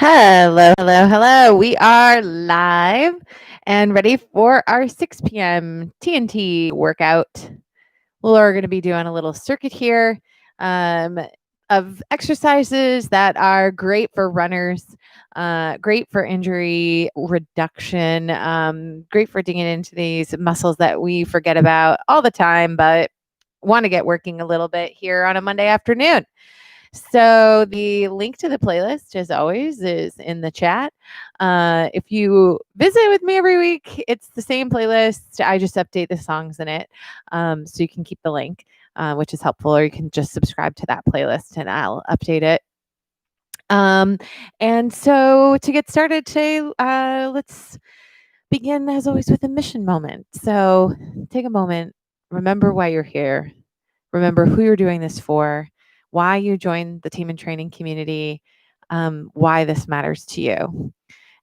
Hello, hello, hello. We are live and ready for our 6 p.m. TNT workout. We're going to be doing a little circuit here um, of exercises that are great for runners, great for injury reduction, great for digging into these muscles that we forget about all the time, but want to get working a little bit here on a Monday afternoon. So the link to the playlist, as always, is in the chat. If you visit with me every week, it's the same playlist. I just update the songs in it, so you can keep the link, which is helpful, or you can just subscribe to that playlist and I'll update it. And so to get started today, let's begin, as always, with a mission moment. So take a moment, remember why you're here, remember who you're doing this for, why you joined the team and training community, why this matters to you.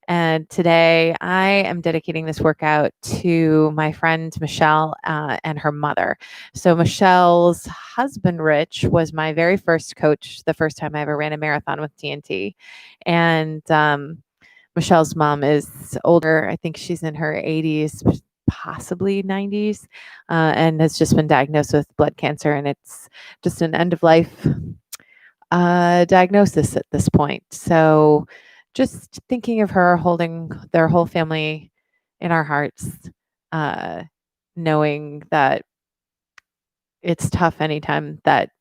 And today I am dedicating this workout to my friend Michelle and her mother. So Michelle's husband, Rich, was my very first coach the first time I ever ran a marathon with TNT. And Michelle's mom is older. I think she's in her 80s, possibly 90s, and has just been diagnosed with blood cancer. And it's just an end of life diagnosis at this point. So just thinking of her, holding their whole family in our hearts, knowing that it's tough anytime that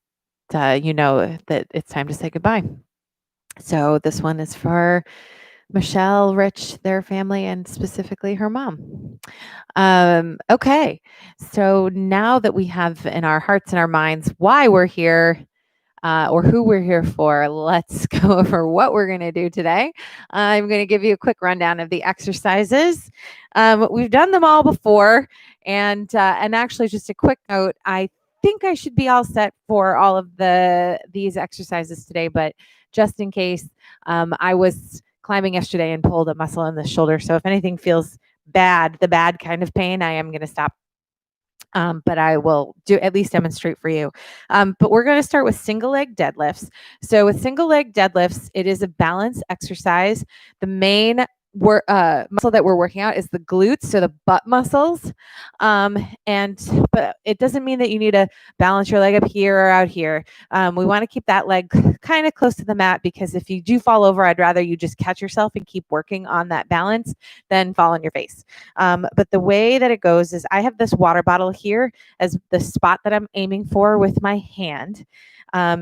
you know that it's time to say goodbye. So this one is for Michelle, Rich, their family, and specifically her mom. Okay, so now that we have in our hearts and our minds why we're here, or who we're here for, let's go over what we're going to do today. I'm going to give you a quick rundown of the exercises. We've done them all before, and actually, just a quick note. I think I should be all set for all of these exercises today, but just in case, I was climbing yesterday and pulled a muscle in the shoulder. So if anything feels bad, the bad kind of pain, I am going to stop. But I will at least demonstrate for you. But we're going to start with single leg deadlifts. So with single leg deadlifts, it is a balance exercise. The main muscle that we're working out is the glutes, so the butt muscles. But it doesn't mean that you need to balance your leg up here or out here. We want to keep that leg kind of close to the mat, because if you do fall over, I'd rather you just catch yourself and keep working on that balance than fall on your face. But the way that it goes is I have this water bottle here as the spot that I'm aiming for with my hand.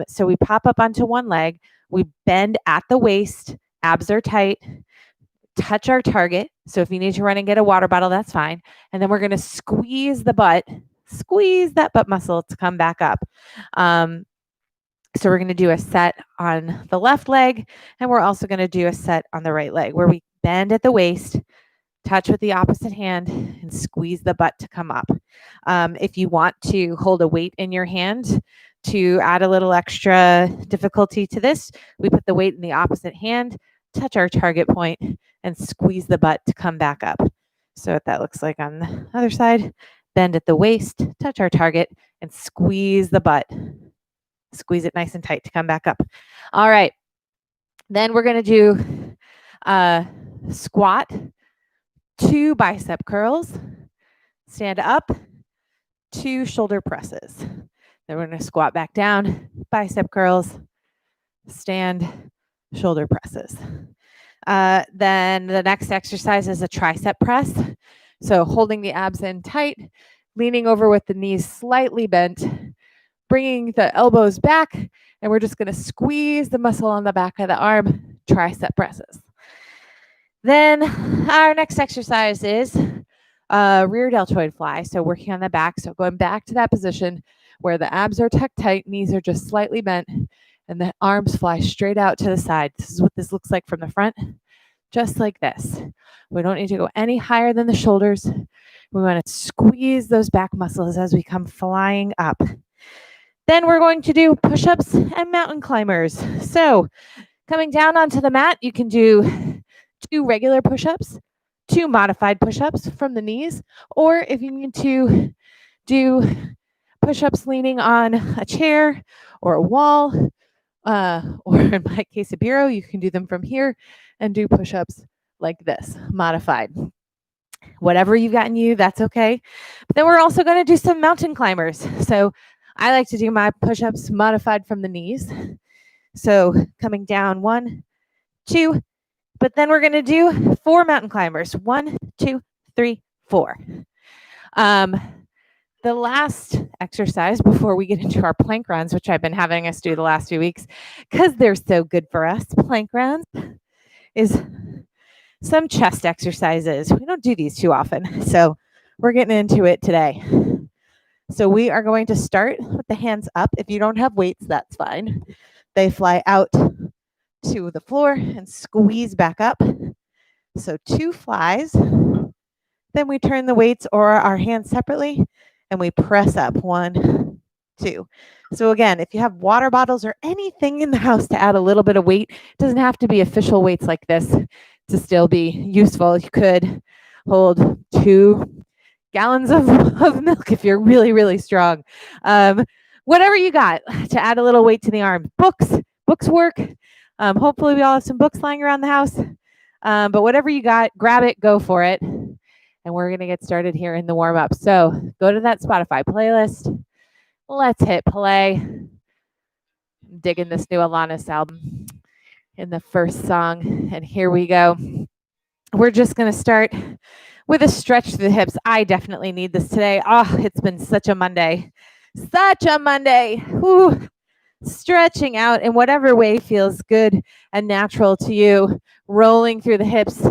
So we pop up onto one leg, we bend at the waist, abs are tight, touch our target. So if you need to run and get a water bottle, that's fine. And then we're going to squeeze the butt, squeeze that butt muscle to come back up. So we're going to do a set on the left leg, and we're also going to do a set on the right leg where we bend at the waist, touch with the opposite hand, and squeeze the butt to come up. If you want to hold a weight in your hand to add a little extra difficulty to this, we put the weight in the opposite hand, touch our target point, and squeeze the butt to come back up. So what that looks like on the other side, bend at the waist, touch our target, and squeeze the butt. Squeeze it nice and tight to come back up. All right. Then we're going to do squat, 2 bicep curls, stand up, 2 shoulder presses. Then we're going to squat back down, bicep curls, stand, shoulder presses. Then the next exercise is a tricep press. So holding the abs in tight, leaning over with the knees slightly bent, bringing the elbows back, and we're just going to squeeze the muscle on the back of the arm, tricep presses. Then our next exercise is rear deltoid fly. So working on the back. So going back to that position where the abs are tucked tight, knees are just slightly bent, and the arms fly straight out to the side. This is what this looks like from the front, just like this. We don't need to go any higher than the shoulders. We want to squeeze those back muscles as we come flying up. Then we're going to do push-ups and mountain climbers. So coming down onto the mat, you can do 2 regular push-ups, 2 modified push-ups from the knees, or if you need to do push-ups leaning on a chair or a wall, or in my case, a bureau, you can do them from here and do push-ups like this, modified. Whatever you've gotten you, that's okay. But then we're also going to do some mountain climbers. So I like to do my push-ups modified from the knees. So coming down 1, 2, but then we're going to do 4 mountain climbers. 1, 2, 3, 4. The last exercise before we get into our plank runs, which I've been having us do the last few weeks because they're so good for us, plank runs, is some chest exercises. We don't do these too often, so we're getting into it today. So we are going to start with the hands up. If you don't have weights, that's fine. They fly out to the floor and squeeze back up. So 2 flies. Then we turn the weights or our hands separately and we press up 1, 2. So again, if you have water bottles or anything in the house to add a little bit of weight, it doesn't have to be official weights like this to still be useful. You could hold 2 gallons of milk if you're really, really strong. Whatever you got to add a little weight to the arms. Books work. Hopefully we all have some books lying around the house. But whatever you got, grab it, go for it. And we're going to get started here in the warm up. So go to that Spotify playlist. Let's hit play. I'm digging this new Alanis album in the first song. And here we go. We're just going to start with a stretch to the hips. I definitely need this today. Oh, it's been such a Monday. Such a Monday. Whew. Stretching out in whatever way feels good and natural to you. Rolling through the hips,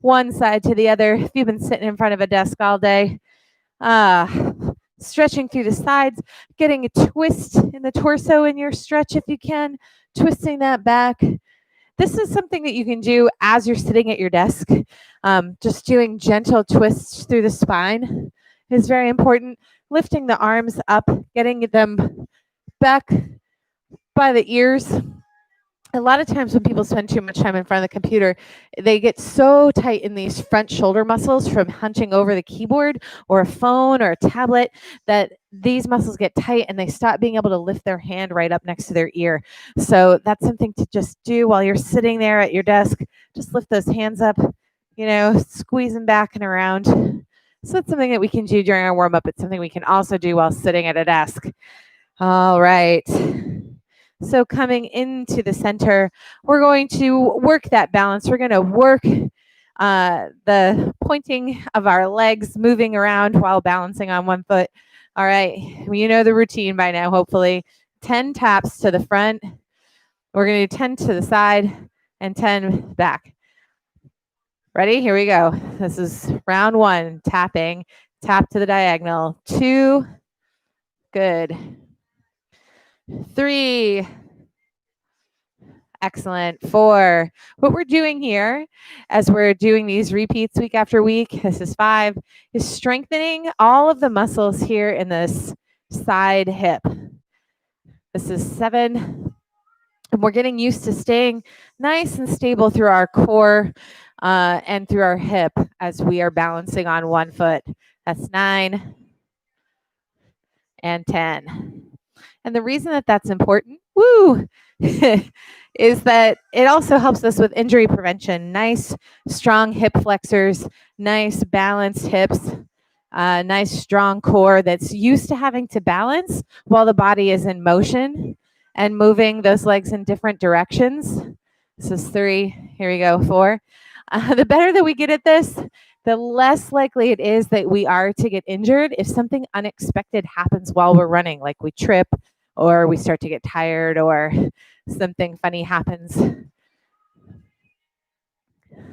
one side to the other. If you've been sitting in front of a desk all day, stretching through the sides, getting a twist in the torso in your stretch if you can, twisting that back. This is something that you can do as you're sitting at your desk. Just doing gentle twists through the spine is very important. Lifting the arms up, getting them back by the ears. A lot of times when people spend too much time in front of the computer, they get so tight in these front shoulder muscles from hunching over the keyboard or a phone or a tablet that these muscles get tight and they stop being able to lift their hand right up next to their ear. So that's something to just do while you're sitting there at your desk. Just lift those hands up, squeeze them back and around. So that's something that we can do during our warm-up. It's something we can also do while sitting at a desk. All right. So coming into the center, we're going to work that balance. We're going to work the pointing of our legs, moving around while balancing on one foot. All right, you know the routine by now, hopefully. 10 taps to the front. We're going to do 10 to the side and 10 back. Ready? Here we go. This is round 1, tapping. Tap to the diagonal. 2. Good. 3. Excellent. 4. What we're doing here as we're doing these repeats week after week, this is 5, is strengthening all of the muscles here in this side hip. This is 7. And we're getting used to staying nice and stable through our core and through our hip as we are balancing on one foot. That's 9 and 10. And the reason that that's important, is that it also helps us with injury prevention. Nice, strong hip flexors, nice balanced hips, nice, strong core that's used to having to balance while the body is in motion and moving those legs in different directions. This is 3. Here we go, 4. The better that we get at this, the less likely it is that we are to get injured if something unexpected happens while we're running, like we trip or we start to get tired or something funny happens.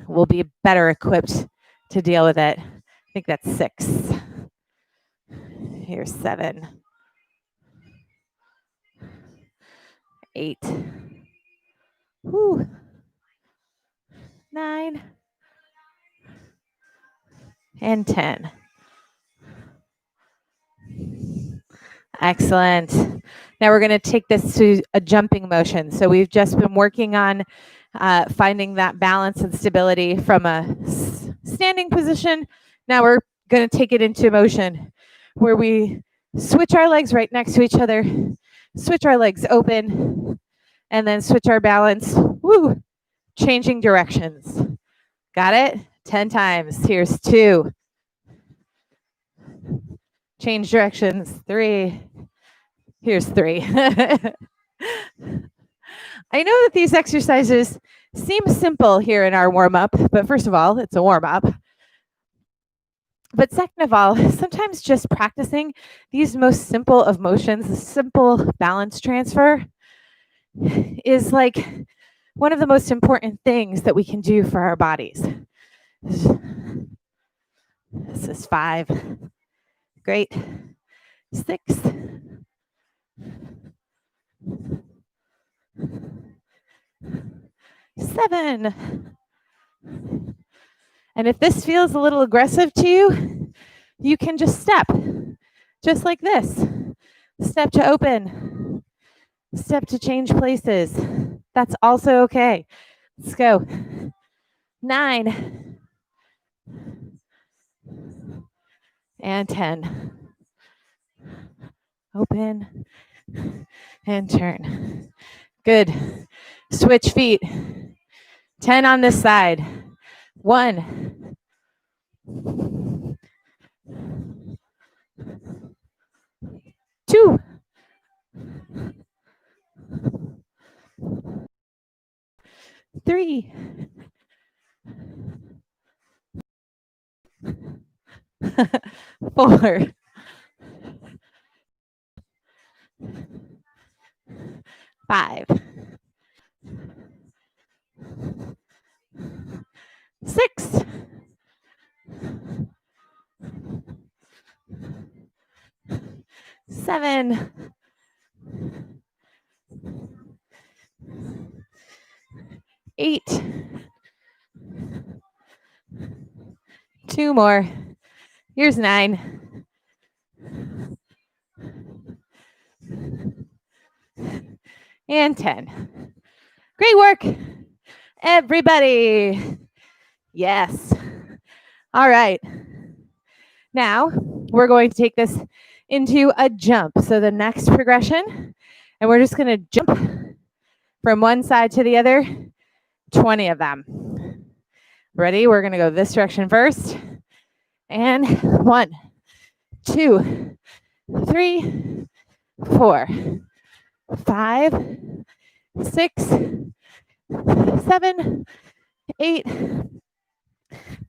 We'll be better equipped to deal with it. I think that's 6. Here's 7. 8. 9. And 10. Excellent. Now we're going to take this to a jumping motion. So we've just been working on finding that balance and stability from a standing position. Now we're going to take it into motion where we switch our legs right next to each other, switch our legs open, and then switch our balance. Woo! Changing directions. Got it? 10 times. Here's 2. Change directions. 3. Here's 3. I know that these exercises seem simple here in our warm-up, but first of all, it's a warm-up. But second of all, sometimes just practicing these most simple of motions, the simple balance transfer, is like one of the most important things that we can do for our bodies. This is 5. Great. 6. 7. And if this feels a little aggressive to you, you can just step, just like this. Step to open, step to change places. That's also okay. Let's go. 9 and 10. Open and turn. Good. Switch feet. 10 on this side. 1. 2. 3. 4. 5. 6. 7. 8. 2 more. Here's 9. And 10. Great work, everybody. Yes. All right. Now we're going to take this into a jump. So the next progression, and we're just going to jump from one side to the other, 20 of them. Ready? We're going to go this direction first. And 1, 2, 3, 4, 5, 6, 7, 8,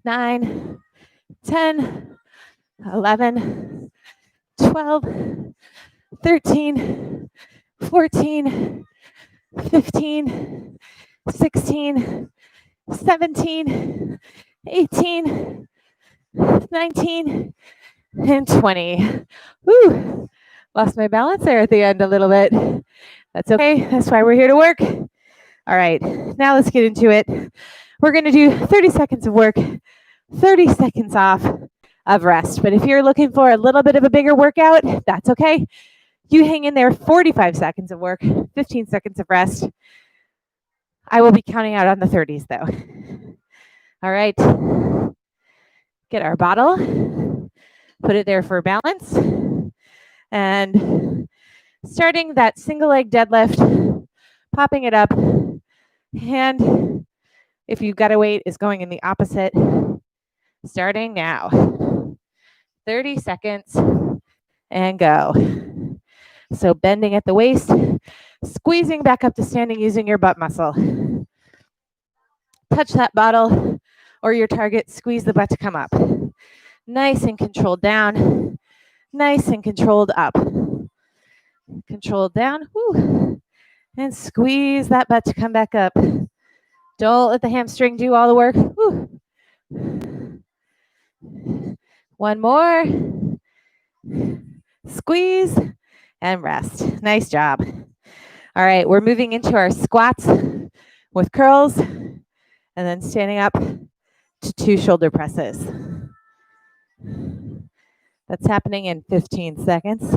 9, 10, 11, 12, 13, 14, 15, 16, 17, 18, 19, and 20. Woo! Lost my balance there at the end a little bit. That's okay. That's why we're here to work. All right. Now let's get into it. We're going to do 30 seconds of work, 30 seconds off of rest. But if you're looking for a little bit of a bigger workout, that's okay. You hang in there, 45 seconds of work, 15 seconds of rest. I will be counting out on the 30s though. All right. Get our bottle, put it there for balance. And starting that single leg deadlift, popping it up. Hand, if you've got to wait, is going in the opposite. Starting now. 30 seconds and go. So bending at the waist, squeezing back up to standing using your butt muscle. Touch that bottle or your target, squeeze the butt to come up. Nice and controlled down. Nice and controlled up. Controlled down. Woo. And squeeze that butt to come back up. Don't let the hamstring do all the work. Woo. One more. Squeeze and rest. Nice job. All right, we're moving into our squats with curls and then standing up to 2 shoulder presses. That's happening in 15 seconds.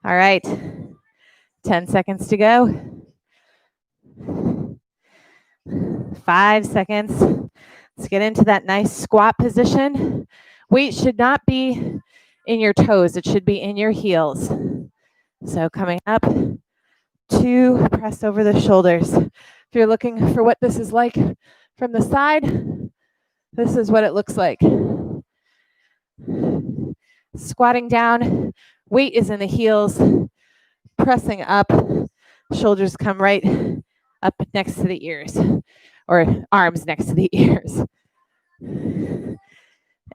All right, 10 seconds to go. 5 seconds. Let's get into that nice squat position. Weight should not be in your toes. It should be in your heels. So coming up, 2, press over the shoulders. If you're looking for what this is like from the side, this is what it looks like. Squatting down, weight is in the heels, pressing up, shoulders come right up next to the ears, or arms next to the ears.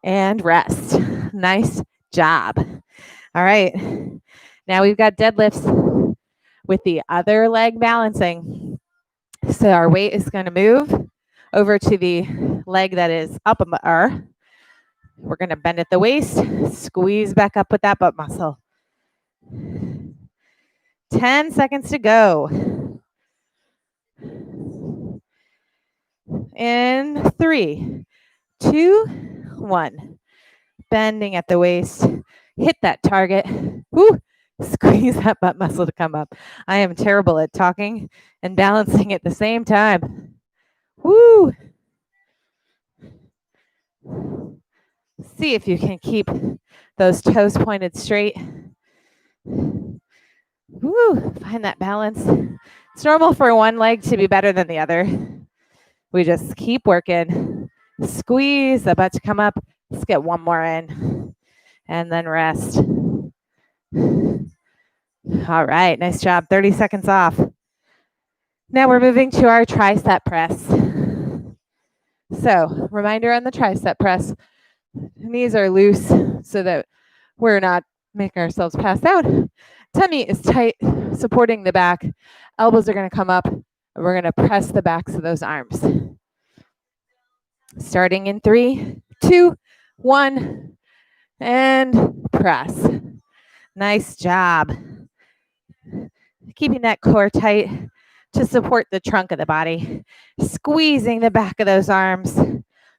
And rest. Nice job. All right. Now we've got deadlifts with the other leg balancing. So our weight is going to move over to the leg that is up. We're going to bend at the waist, squeeze back up with that butt muscle. 10 seconds to go. In 3, 2, 1. Bending at the waist. Hit that target. Woo! Squeeze that butt muscle to come up. I am terrible at talking and balancing at the same time. Woo! See if you can keep those toes pointed straight. Woo! Find that balance. It's normal for one leg to be better than the other. We just keep working. Squeeze the butt to come up. Let's get one more in. And then rest. All right, nice job. 30 seconds off. Now we're moving to our tricep press. So, reminder on the tricep press. Knees are loose so that we're not making ourselves pass out. Tummy is tight, supporting the back. Elbows are going to come up, and we're going to press the backs of those arms. Starting in 3, 2, 1, and press. Nice job. Keeping that core tight to support the trunk of the body. Squeezing the back of those arms.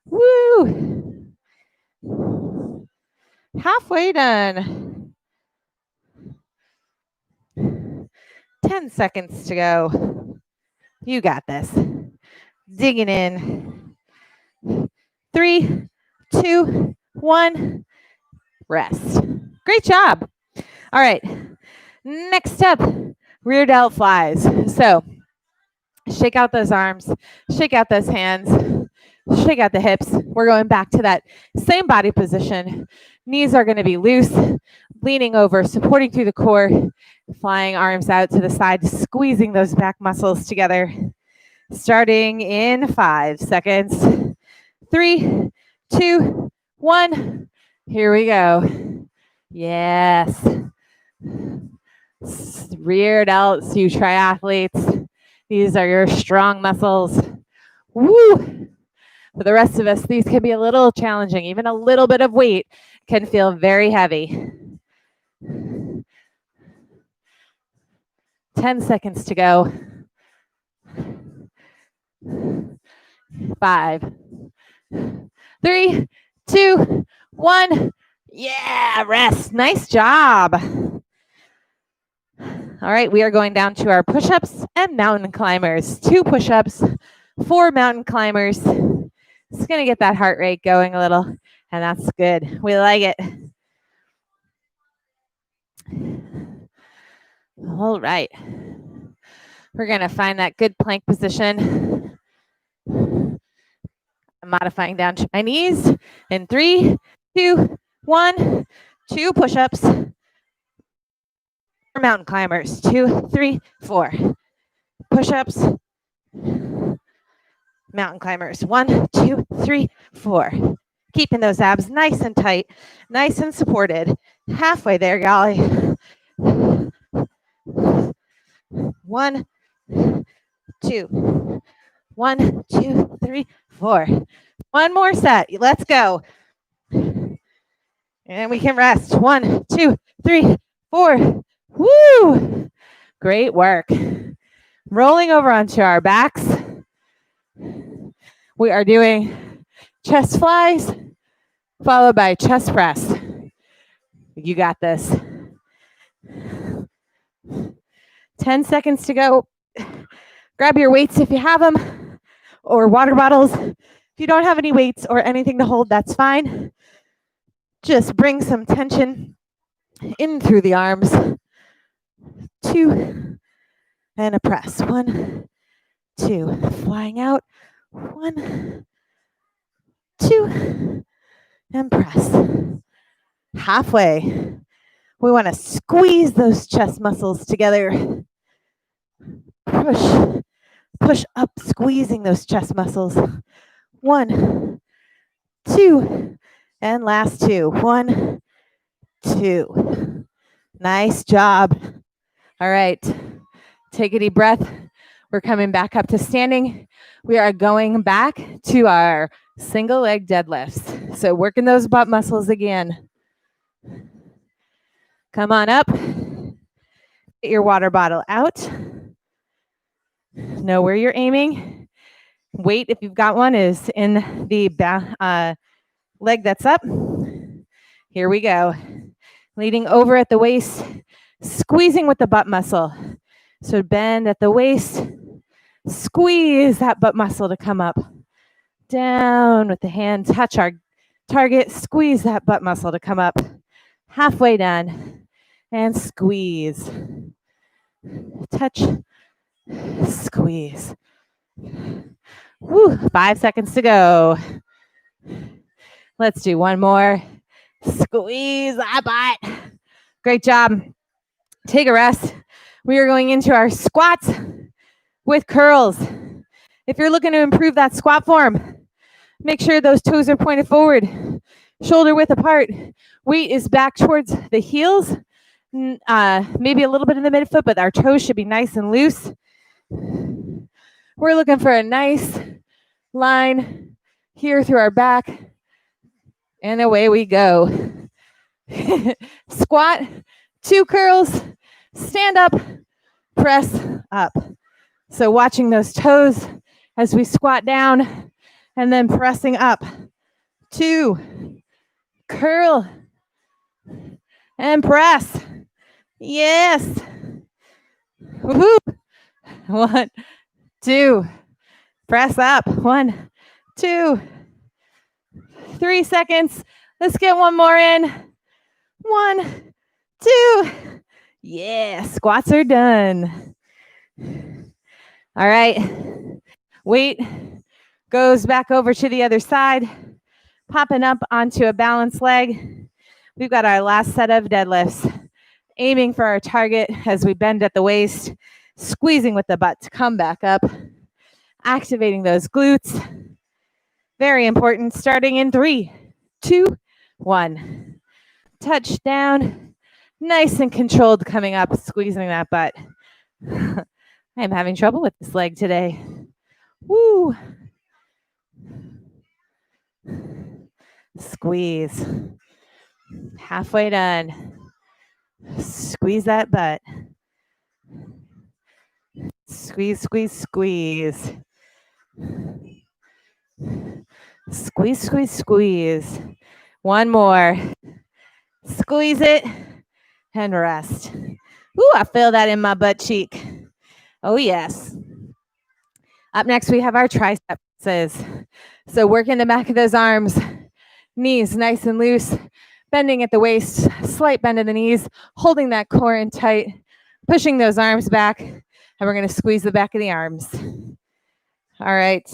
Woo! Halfway done. 10 seconds to go. You got this. Digging in. 3, 2, 1. Rest. Great job. All right. Next up, rear delt flies. So shake out those arms, shake out those hands, shake out the hips. We're going back to that same body position. Knees are going to be loose, leaning over, supporting through the core, flying arms out to the side, squeezing those back muscles together. Starting in 5 seconds. 3, 2, 1. Here we go. Yes. Rear delts, you triathletes. These are your strong muscles. Woo! For the rest of us, these can be a little challenging. Even a little bit of weight can feel very heavy. 10 seconds to go. 5, 3, 2, 1. Yeah, rest. Nice job. All right, we are going down to our push-ups and mountain climbers. 2 push-ups, 4 mountain climbers. It's going to get that heart rate going a little, and that's good. We like it. All right. We're going to find that good plank position. I'm modifying down to my knees in 3, 2, 1. 2 push-ups. Mountain climbers. 2, 3, 4. Push-ups. Mountain climbers. 1, 2, 3, 4. Keeping those abs nice and tight, nice and supported. Halfway there, golly. 1, 2. 1, 2, 3, 4. One more set. Let's go. And we can rest. 1, 2, 3, 4. Woo! Great work. Rolling over onto our backs. We are doing chest flies followed by chest press. You got this. 10 seconds to go. Grab your weights if you have them, or water bottles. If you don't have any weights or anything to hold, that's fine. Just bring some tension in through the arms. 2, and a press. 1, 2, flying out. 1, 2, and press. Halfway. We want to squeeze those chest muscles together. Push up, squeezing those chest muscles. 1, 2, and last 2. 1, 2. Nice job. All right. Take a deep breath. We're coming back up to standing. We are going back to our single leg deadlifts. So working those butt muscles again. Come on up. Get your water bottle out. Know where you're aiming. Weight, if you've got one, is in the leg that's up. Here we go. Leading over at the waist, squeezing with the butt muscle. So bend at the waist, squeeze that butt muscle to come up. Down with the hand, touch our target, squeeze that butt muscle to come up. Halfway done, and squeeze. Touch, squeeze. Woo, 5 seconds to go. Let's do one more. Squeeze that butt. Great job. Take a rest. We are going into our squats with curls. If you're looking to improve that squat form, make sure those toes are pointed forward, shoulder width apart. Weight is back towards the heels, maybe a little bit in the midfoot, but our toes should be nice and loose. We're looking for a nice line here through our back, and away we go. Squat, 2 curls, stand up, press up. So watching those toes as we squat down and then pressing up. 2, curl, and press. Yes. Woo-hoo. 1, 2, press up. 1, 2, 3 seconds. Let's get one more in. 1, 2. Yeah, squats are done. All right. Weight goes back over to the other side, popping up onto a balanced leg. We've got our last set of deadlifts, aiming for our target as we bend at the waist, squeezing with the butt to come back up, activating those glutes. Very important. Starting in 3, 2, 1. Touch down. Nice and controlled coming up, squeezing that butt. I'm having trouble with this leg today. Woo. Squeeze. Halfway done. Squeeze that butt. Squeeze, squeeze, squeeze. Squeeze, squeeze, squeeze. One more. Squeeze it and rest. Ooh, I feel that in my butt cheek. Oh, yes. Up next, we have our triceps. So working the back of those arms, knees nice and loose, bending at the waist, slight bend in the knees, holding that core in tight, pushing those arms back, and we're going to squeeze the back of the arms. All right.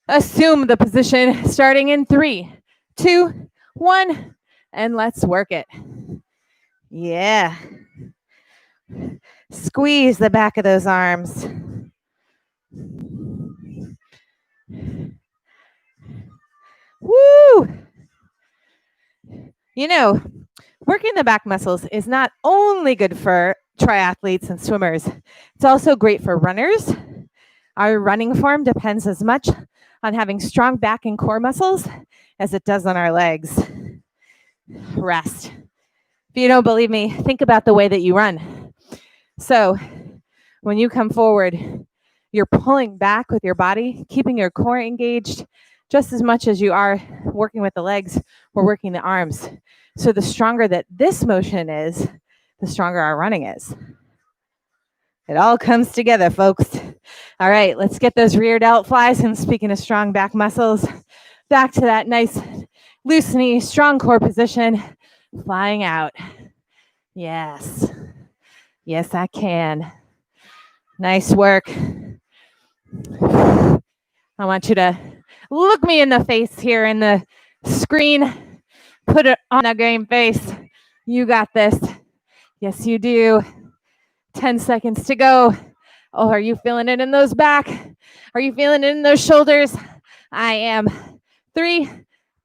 Assume the position starting in 3, 2, 1, and let's work it. Yeah. Squeeze the back of those arms. Woo! You know, working the back muscles is not only good for triathletes and swimmers, it's also great for runners. Our running form depends as much on having strong back and core muscles as it does on our legs. Rest. If you don't believe me, think about the way that you run. So when you come forward, you're pulling back with your body, keeping your core engaged just as much as you are working with the legs, we're working the arms. So the stronger that this motion is, the stronger our running is. It all comes together, folks. All right, let's get those rear delt flies. And speaking of strong back muscles, back to that nice loose knee, strong core position, flying out. Yes. Yes, I can. Nice work. I want you to look me in the face here in the screen. Put it on a game face. You got this. Yes, you do. 10 seconds to go. Oh, are you feeling it in those back? Are you feeling it in those shoulders? I am. 3,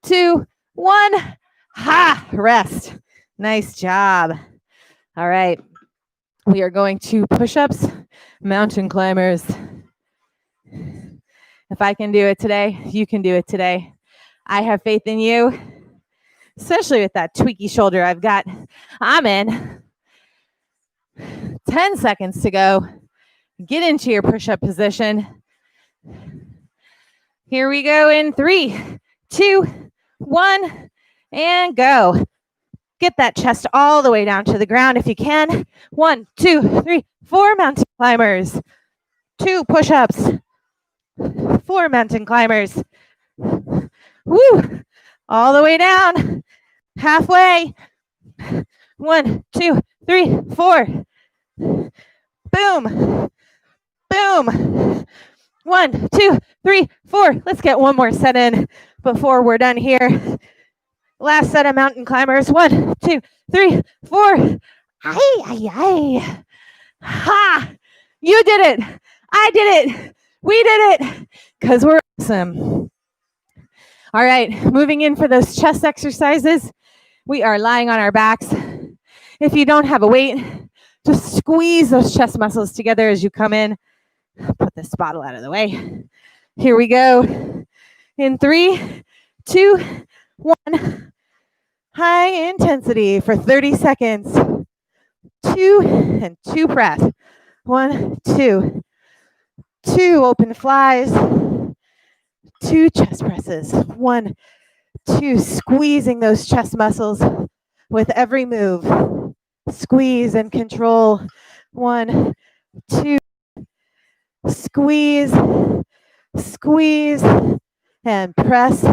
2, 1. Ha! Rest. Nice job. All right. We are going to push-ups, mountain climbers. If I can do it today, you can do it today. I have faith in you, especially with that tweaky shoulder I've got. I'm in. 10 seconds to go. Get into your push-up position. Here we go in 3, 2, 1, and go. Get that chest all the way down to the ground if you can. 1, 2, 3, 4 mountain climbers. 2 push-ups. 4 mountain climbers. Woo! All the way down. Halfway. 1, 2, 3, 4. Boom. Boom. 1, 2, 3, 4. Let's get one more set in before we're done here. Last set of mountain climbers. 1, 2, 3, 4. Ay, ay, ay. Ha! You did it. I did it. We did it. Because we're awesome. All right. Moving in for those chest exercises. We are lying on our backs. If you don't have a weight, just squeeze those chest muscles together as you come in. Put this bottle out of the way. Here we go. In 3, 2, 1. High intensity for 30 seconds. 2 and 2 press. 1, 2. 2 open flies. 2 chest presses. 1, 2. Squeezing those chest muscles with every move. Squeeze and control. 1, 2. Squeeze, squeeze, and press,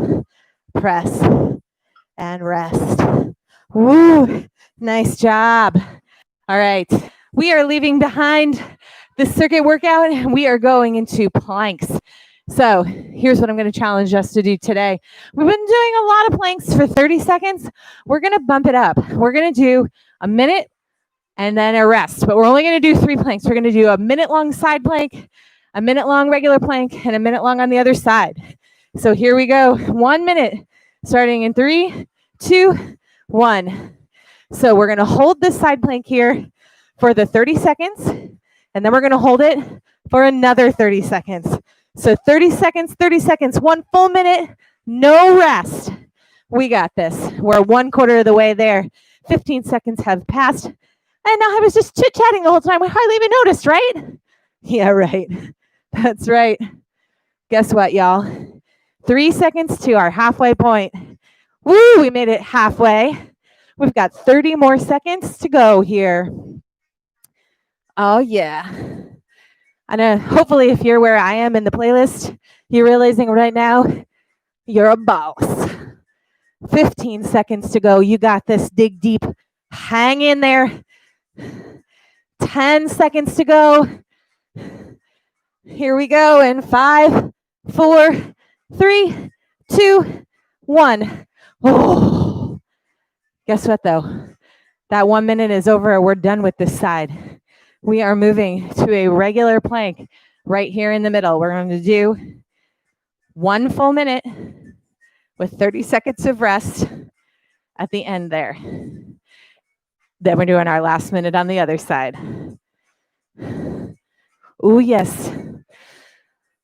press, and rest. Woo! Nice job. All right. We are leaving behind the circuit workout and we are going into planks. So here's what I'm going to challenge us to do today. We've been doing a lot of planks for 30 seconds. We're going to bump it up. We're going to do a minute and then a rest, but we're only going to do 3 planks. We're going to do a minute-long side plank, a minute-long regular plank, and a minute-long on the other side. So here we go. 1 minute, starting in 3, 2, 1. So we're going to hold this side plank here for the 30 seconds, and then we're going to hold it for another 30 seconds. So 30 seconds, 1 full minute, no rest. We got this. We're 1/4 of the way there. 15 seconds have passed. And I was just chit-chatting the whole time. We hardly even noticed, right? Yeah, right. That's right. Guess what, y'all? 3 seconds to our halfway point. Woo, we made it halfway. We've got 30 more seconds to go here. Oh, yeah. And hopefully if you're where I am in the playlist, you're realizing right now, you're a boss. 15 seconds to go. You got this. Dig deep. Hang in there. 10 seconds to go. Here we go in 5, 4, 3, 2, 1. Oh. Guess what though? That 1 minute is over. We're done with this side. We are moving to a regular plank right here in the middle. We're going to do 1 full minute with 30 seconds of rest at the end there. Then we're doing our last minute on the other side. Oh, yes.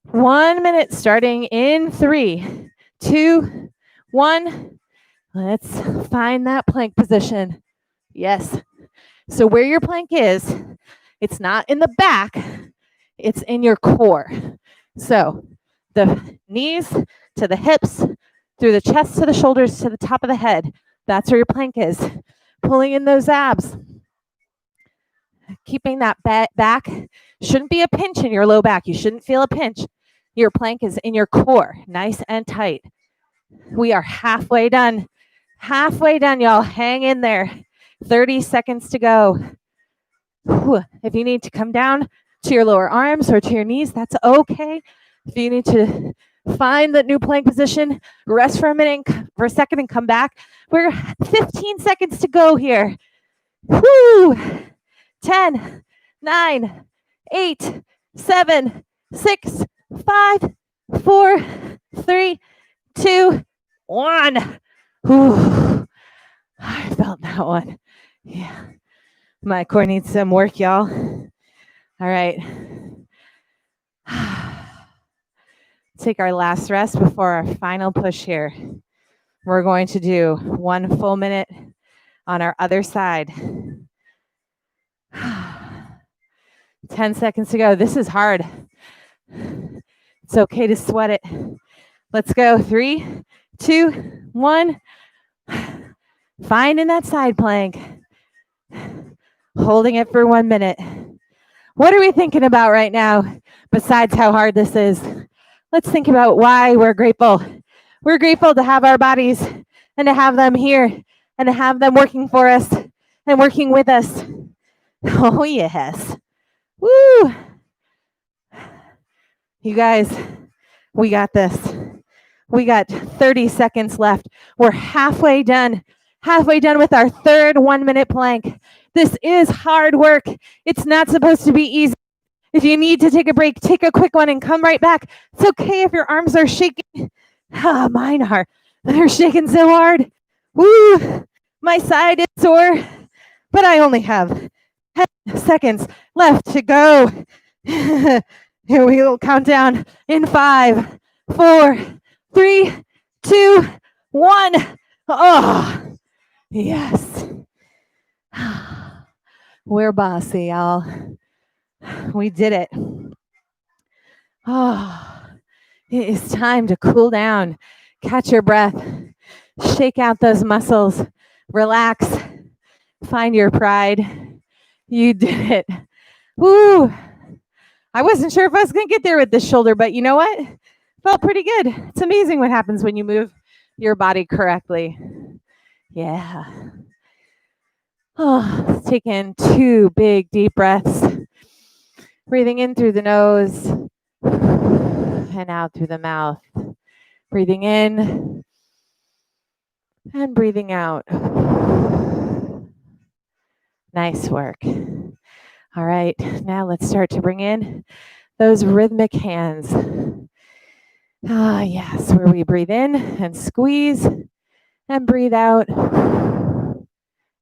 1 minute starting in 3, 2, 1. Let's find that plank position. Yes. So where your plank is, it's not in the back, it's in your core. So the knees to the hips, through the chest to the shoulders to the top of the head. That's where your plank is. Pulling in those abs. Keeping that back. Shouldn't be a pinch in your low back. You shouldn't feel a pinch. Your plank is in your core, nice and tight. We are halfway done. Halfway done, y'all. Hang in there. 30 seconds to go. Whew. If you need to come down, to your lower arms or to your knees. That's okay. If you need to find the new plank position, rest for a second and come back. We're 15 seconds to go here. Woo! 10, 9, 8, 7, 6, 5, 4, 3, 2, 1. Whew. I felt that one. Yeah. My core needs some work, y'all. All right. Take our last rest before our final push here. We're going to do 1 full minute on our other side. 10 seconds to go. This is hard. It's okay to sweat it. Let's go. 3, 2, 1. Finding that side plank. Holding it for 1 minute. What are we thinking about right now besides how hard this is? Let's think about why we're grateful. We're grateful to have our bodies and to have them here and to have them working for us and working with us. Oh, yes. Woo! You guys, we got this. We got 30 seconds left. We're halfway done with our third 1 minute plank. This is hard work. It's not supposed to be easy. If you need to take a break, take a quick one and come right back. It's okay if your arms are shaking. Mine are. They're shaking so hard. Woo! My side is sore, but I only have 10 seconds left to go. Here we go. Count down in 5, 4, 3, 2, 1. Oh, yes. We're bossy, y'all. We did it. Oh, it is time to cool down. Catch your breath. Shake out those muscles. Relax. Find your pride. You did it. Woo! I wasn't sure if I was going to get there with this shoulder, but you know what? Felt pretty good. It's amazing what happens when you move your body correctly. Yeah. Oh, let's take in 2 big, deep breaths. Breathing in through the nose and out through the mouth. Breathing in and breathing out. Nice work. All right, now let's start to bring in those rhythmic hands. Yes, where we breathe in and squeeze and breathe out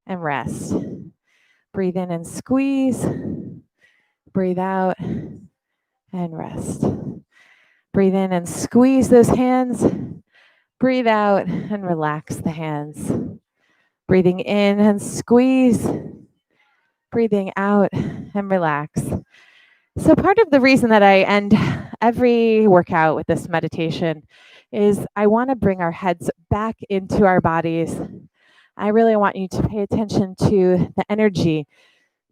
and rest. Breathe in and squeeze, breathe out and rest. Breathe in and squeeze those hands, breathe out and relax the hands. Breathing in and squeeze, breathing out and relax. So part of the reason that I end every workout with this meditation is I want to bring our heads back into our bodies. I really want you to pay attention to the energy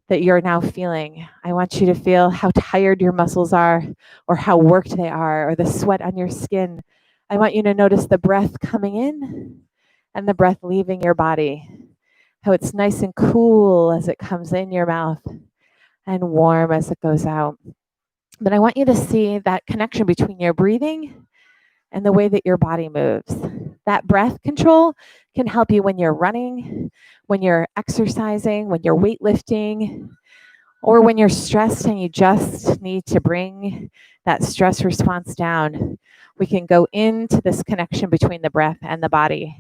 that you're now feeling. I want you to feel how tired your muscles are or how worked they are or the sweat on your skin. I want you to notice the breath coming in and the breath leaving your body. How it's nice and cool as it comes in your mouth and warm as it goes out. But I want you to see that connection between your breathing and the way that your body moves. That breath control can help you when you're running, when you're exercising, when you're weightlifting, or when you're stressed and you just need to bring that stress response down. We can go into this connection between the breath and the body.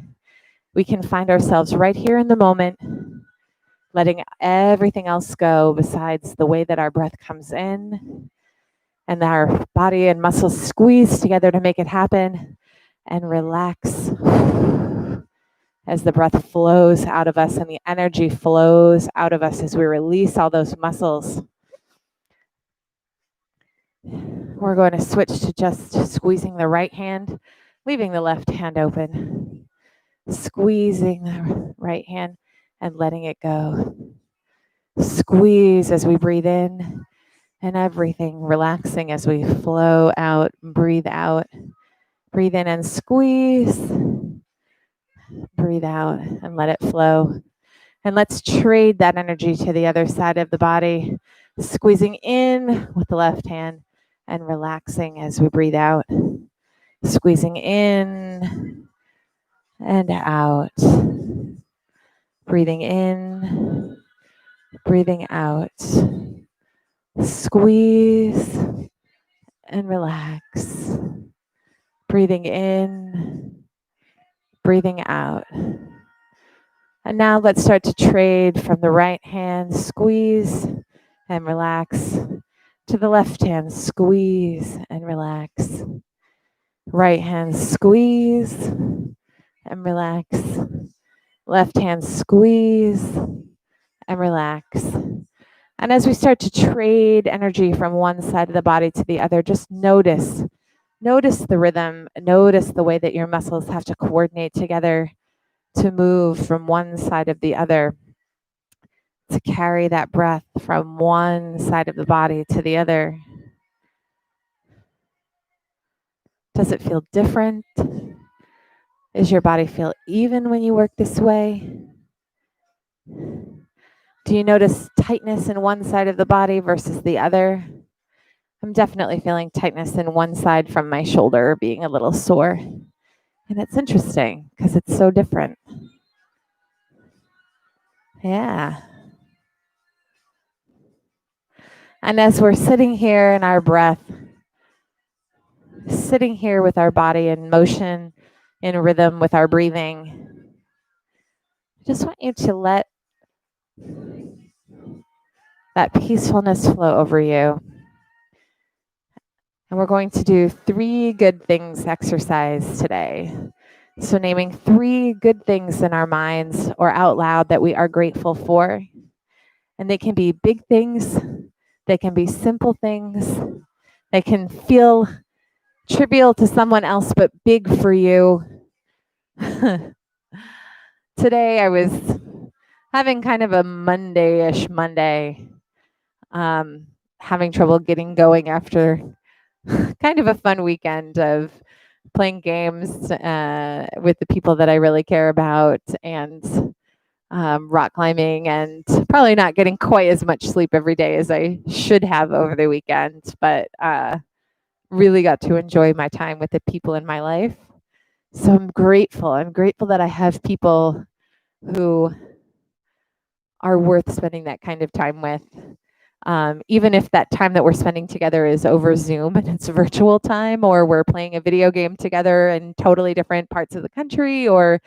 We can find ourselves right here in the moment, letting everything else go besides the way that our breath comes in and our body and muscles squeeze together to make it happen, and relax as the breath flows out of us and the energy flows out of us as we release all those muscles. We're going to switch to just squeezing the right hand, leaving the left hand open. Squeezing the right hand and letting it go. Squeeze as we breathe in, and everything relaxing as we flow out, breathe out. Breathe in and squeeze. Breathe out and let it flow. And let's trade that energy to the other side of the body. Squeezing in with the left hand and relaxing as we breathe out. Squeezing in and out. Breathing in, breathing out. Squeeze and relax. Breathing in, breathing out. And now let's start to trade from the right hand, squeeze and relax, to the left hand, squeeze and relax. Right hand, squeeze and relax. Left hand, squeeze and relax. And as we start to trade energy from one side of the body to the other, just notice the rhythm, notice the way that your muscles have to coordinate together to move from one side of the other, to carry that breath from one side of the body to the other. Does it feel different? Does your body feel even when you work this way? Do you notice tightness in one side of the body versus the other? I'm definitely feeling tightness in one side from my shoulder being a little sore. And it's interesting because it's so different. Yeah. And as we're sitting here in our breath, sitting here with our body in motion, in rhythm with our breathing, I just want you to let that peacefulness flow over you. And we're going to do 3 good things exercise today. So naming 3 good things in our minds or out loud that we are grateful for. And they can be big things. They can be simple things. They can feel trivial to someone else, but big for you. Today I was having kind of a Monday-ish Monday, having trouble getting going after kind of a fun weekend of playing games with the people that I really care about, and rock climbing, and probably not getting quite as much sleep every day as I should have over the weekend, but really got to enjoy my time with the people in my life. So I'm grateful. I'm grateful that I have people who are worth spending that kind of time with. Even if that time that we're spending together is over Zoom and it's virtual time, or we're playing a video game together in totally different parts of the country, or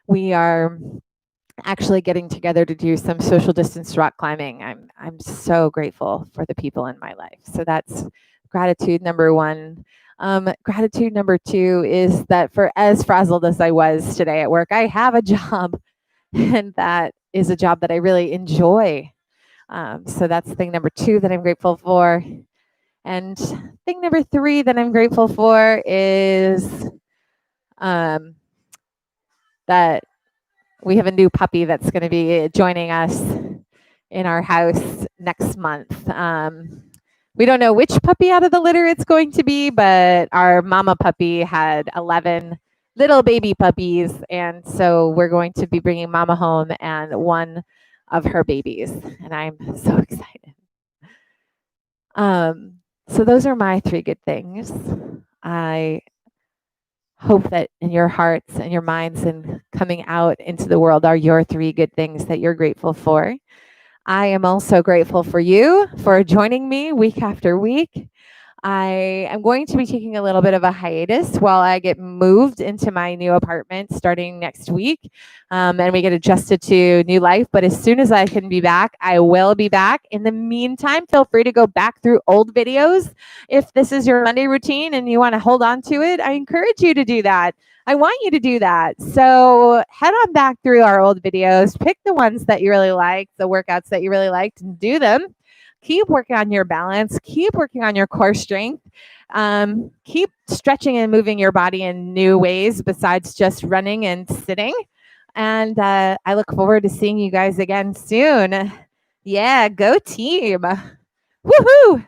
we are actually getting together to do some social distance rock climbing. I'm so grateful for the people in my life. So that's gratitude number 1. Gratitude number 2 is that for as frazzled as I was today at work, I have a job, and that is a job that I really enjoy. So that's thing number 2 that I'm grateful for. And thing number 3 that I'm grateful for is that we have a new puppy that's going to be joining us in our house next month. We don't know which puppy out of the litter it's going to be, but our mama puppy had 11 little baby puppies. And so we're going to be bringing mama home and one of her babies. And I'm so excited. So those are my 3 good things. I hope that in your hearts and your minds and coming out into the world are your 3 good things that you're grateful for. I am also grateful for you for joining me week after week. I am going to be taking a little bit of a hiatus while I get moved into my new apartment starting next week, and we get adjusted to new life. But as soon as I can be back, I will be back. In the meantime, feel free to go back through old videos. If this is your Monday routine and you want to hold on to it, I encourage you to do that. I want you to do that. So head on back through our old videos, pick the ones that you really liked, the workouts that you really liked, and do them. Keep working on your balance. Keep working on your core strength. Keep stretching and moving your body in new ways besides just running and sitting. And I look forward to seeing you guys again soon. Yeah, go team. Woohoo!